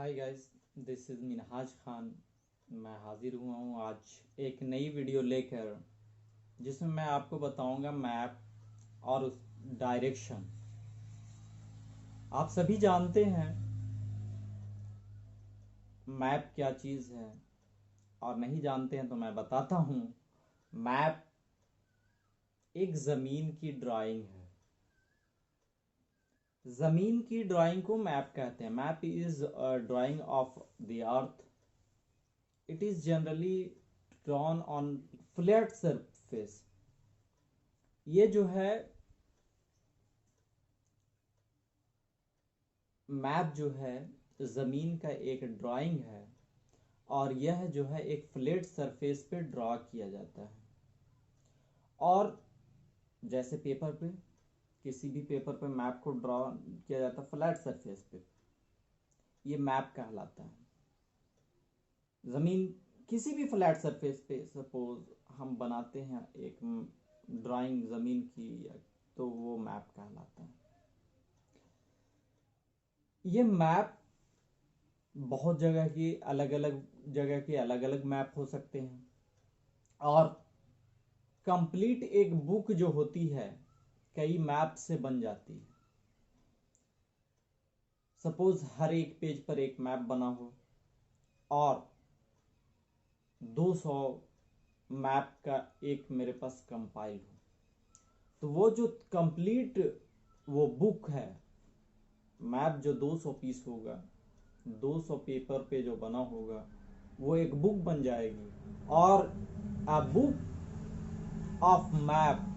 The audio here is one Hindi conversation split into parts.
Hi guys, this is Minhaj Khan. मैं हाजिर हुआ हूँ आज एक नई वीडियो लेकर, जिसमें मैं आपको बताऊंगा मैप और उस डायरेक्शन। आप सभी जानते हैं मैप क्या चीज़ है, और नहीं जानते हैं तो मैं बताता हूँ। मैप एक ज़मीन की ड्राइंग है। ज़मीन की ड्राइंग को मैप कहते हैं। Map is a drying of the earth. It is generally drawn on flat surface। ये जो है मैप जो है ज़मीन का एक ड्राइंग है, और यह जो है एक फ्लैट सरफेस पे ड्रा किया जाता है। और जैसे पेपर पे, किसी भी पेपर पे मैप को ड्रा किया जाता है फ्लैट सरफेस पे, ये मैप कहलाता है। ज़मीन किसी भी फ्लैट सरफेस पे सपोज हम बनाते हैं एक ड्राइंग ज़मीन की, तो वो मैप कहलाता है। ये मैप बहुत जगह की अलग अलग मैप हो सकते हैं, और कंप्लीट एक बुक जो होती है कई मैप से बन जाती है। सपोज हर एक पेज पर एक मैप बना हो और 200 मैप का एक मेरे पास कंपाइल हो, तो वो जो कंप्लीट वो बुक है, मैप जो 200 पीस होगा, 200 पेपर पे जो बना होगा, वो एक बुक बन जाएगी। और a book of map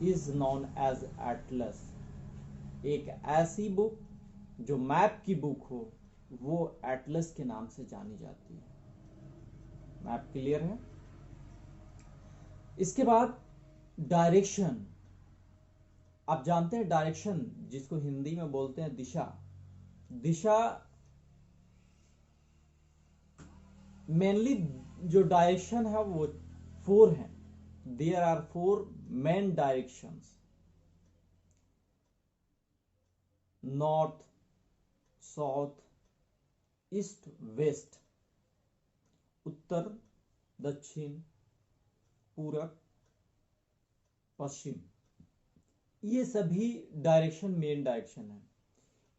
is known as atlas. एक ऐसी बुक जो मैप की बुक हो, वो एटलस के नाम से जानी जाती है। मैप क्लियर है? इसके बाद डायरेक्शन। आप जानते हैं डायरेक्शन जिसको हिंदी में बोलते हैं दिशा। दिशा मेनली जो डायरेक्शन है वो 4 हैं। There are 4 main directions: north, south, east, west. उत्तर, दक्षिण, पूरब, पश्चिम। ये सभी डायरेक्शन मेन डायरेक्शन है।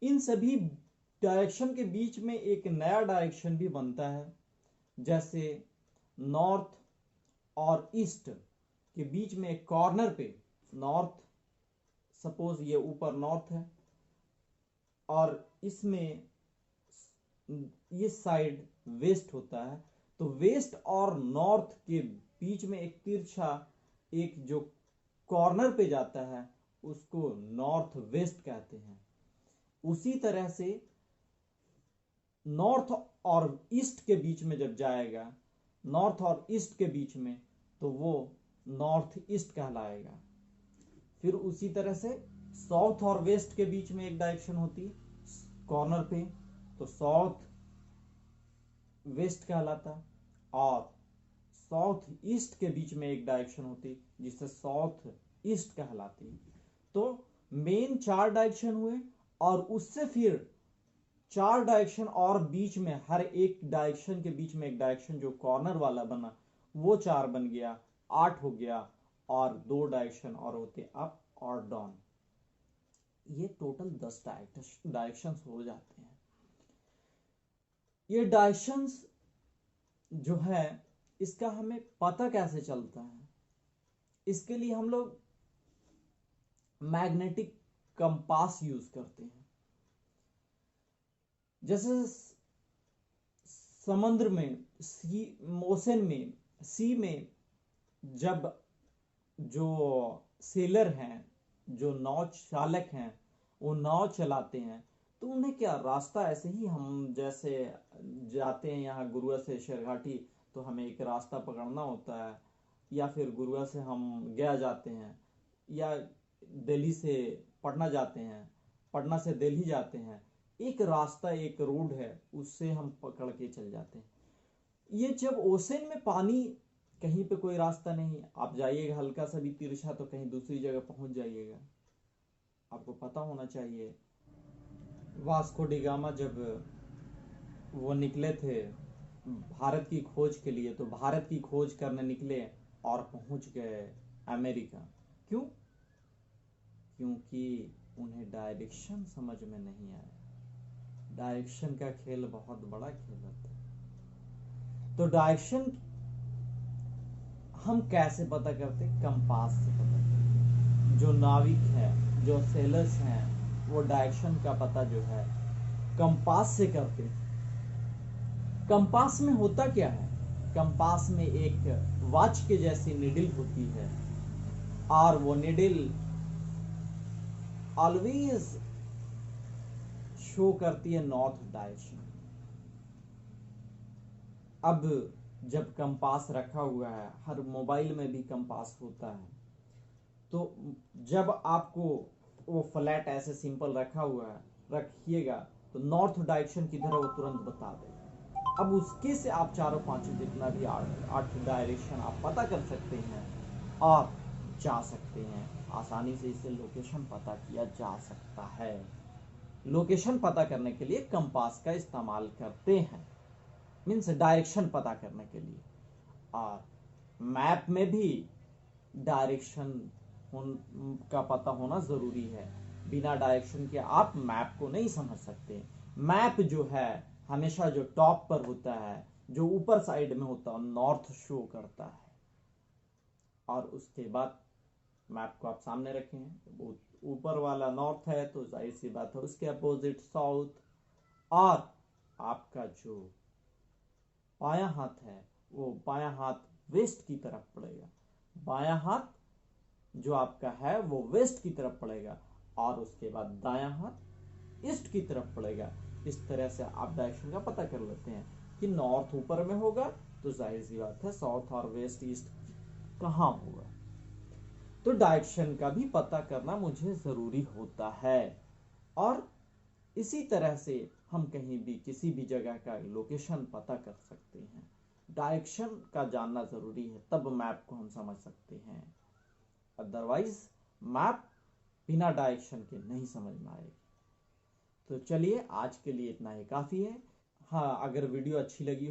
इन सभी डायरेक्शन के बीच में एक नया डायरेक्शन भी बनता है। जैसे नॉर्थ और ईस्ट के बीच में एक कॉर्नर पे, नॉर्थ, सपोज ये ऊपर नॉर्थ है और इसमें ये साइड वेस्ट होता है, तो वेस्ट और नॉर्थ के बीच में एक तिरछा एक जो कॉर्नर पे जाता है, उसको नॉर्थ वेस्ट कहते हैं। उसी तरह से नॉर्थ और ईस्ट के बीच में जब जाएगा, नॉर्थ और ईस्ट के बीच में, तो वो नॉर्थ ईस्ट कहलाएगा। फिर उसी तरह से साउथ और वेस्ट के बीच में एक डायरेक्शन होती है कॉर्नर पे, तो साउथ वेस्ट कहलाता। और साउथ ईस्ट के बीच में एक डायरेक्शन होती जिससे साउथ ईस्ट कहलाती। तो मेन 4 डायरेक्शन हुए, और उससे फिर 4 डायरेक्शन और बीच में, हर एक डायरेक्शन के बीच में एक डायरेक्शन जो कॉर्नर वाला बना, वो 4 बन गया, 8 हो गया। और 2 डायरेक्शन और होते अप और डाउन। ये टोटल 10 डायरेक्शंस हो जाते हैं। ये डायरेक्शंस जो है, इसका हमें पता कैसे चलता है? इसके लिए हम लोग मैग्नेटिक कंपास यूज करते हैं। जैसे समुद्र में, ओशन में, सी में, जब जो सेलर हैं, जो नाव चालक हैं, वो नाव चलाते हैं, तो उन्हें क्या रास्ता, ऐसे ही हम जैसे जाते हैं यहाँ गुरुआ से शेरघाटी, तो हमें एक रास्ता पकड़ना होता है, या फिर गुरुआ से हम गया जाते हैं, या दिल्ली से पटना जाते हैं, पटना से दिल्ली जाते हैं, एक रास्ता, एक रोड है, उससे हम पकड़ के चल जाते हैं। ये जब ओशन में पानी, कहीं पे कोई रास्ता नहीं, आप जाइएगा हल्का सा भी तिरछा तो कहीं दूसरी जगह पहुंच जाइएगा। आपको पता होना चाहिए, वास्को डी गामा जब वो निकले थे भारत की खोज के लिए, तो भारत की खोज करने निकले और पहुंच गए अमेरिका। क्यों? क्योंकि उन्हें डायरेक्शन समझ में नहीं आया। डायरेक्शन का खेल बहुत बड़ा खेल होता है। तो डायरेक्शन हम कैसे पता करते? कंपास से पता करते। जो नाविक है, जो सेलर्स हैं, वो डायरेक्शन का पता जो है कंपास से करते हैं। कंपास में होता क्या है? कंपास में एक वॉच के जैसी निडिल होती है और वो निडिल ऑलवेज शो करती है नॉर्थ डायरेक्शन। अब जब कंपास रखा हुआ है, हर मोबाइल में भी कंपास होता है, तो जब आपको वो फ्लैट ऐसे सिंपल रखा हुआ है रखिएगा तो नॉर्थ डायरेक्शन किधर है वो तुरंत बता देगा। अब उसके से आप चारों पांचों जितना भी आठ डायरेक्शन आप पता कर सकते हैं और जा सकते हैं आसानी से। इसे लोकेशन पता किया जा सकता है। लोकेशन पता करने के लिए कंपास का इस्तेमाल करते हैं, मीन्स डायरेक्शन पता करने के लिए। और मैप में भी डायरेक्शन का पता होना जरूरी है। बिना डायरेक्शन के आप मैप को नहीं समझ सकते। मैप जो है हमेशा जो टॉप पर होता है, जो ऊपर साइड में होता है, नॉर्थ शो करता है। और उसके बाद मैप को आप सामने रखें, ऊपर वाला नॉर्थ है तो जाहिर सी बात है उसके अपोजिट साउथ। और आपका जो बायां हाथ है वो बायां हाथ वेस्ट की तरफ पड़ेगा, बायां हाथ जो आपका है वो वेस्ट की तरफ पड़ेगा और उसके बाद दायां हाथ ईस्ट की तरफ पड़ेगा। इस तरह से आप डायरेक्शन का पता कर लेते हैं कि नॉर्थ ऊपर में होगा तो जाहिर सी बात है साउथ और वेस्ट ईस्ट कहां होगा। तो डायरेक्शन का भी पता करना मुझे जरूरी होता है। और इसी तरह से हम कहीं भी किसी भी जगह का लोकेशन पता कर सकते हैं। डायरेक्शन का जानना जरूरी है, तब मैप को हम समझ सकते हैं। अदरवाइज मैप बिना डायरेक्शन के नहीं समझ में आएगी। तो चलिए आज के लिए इतना ही काफी है। हाँ, अगर वीडियो अच्छी लगी हो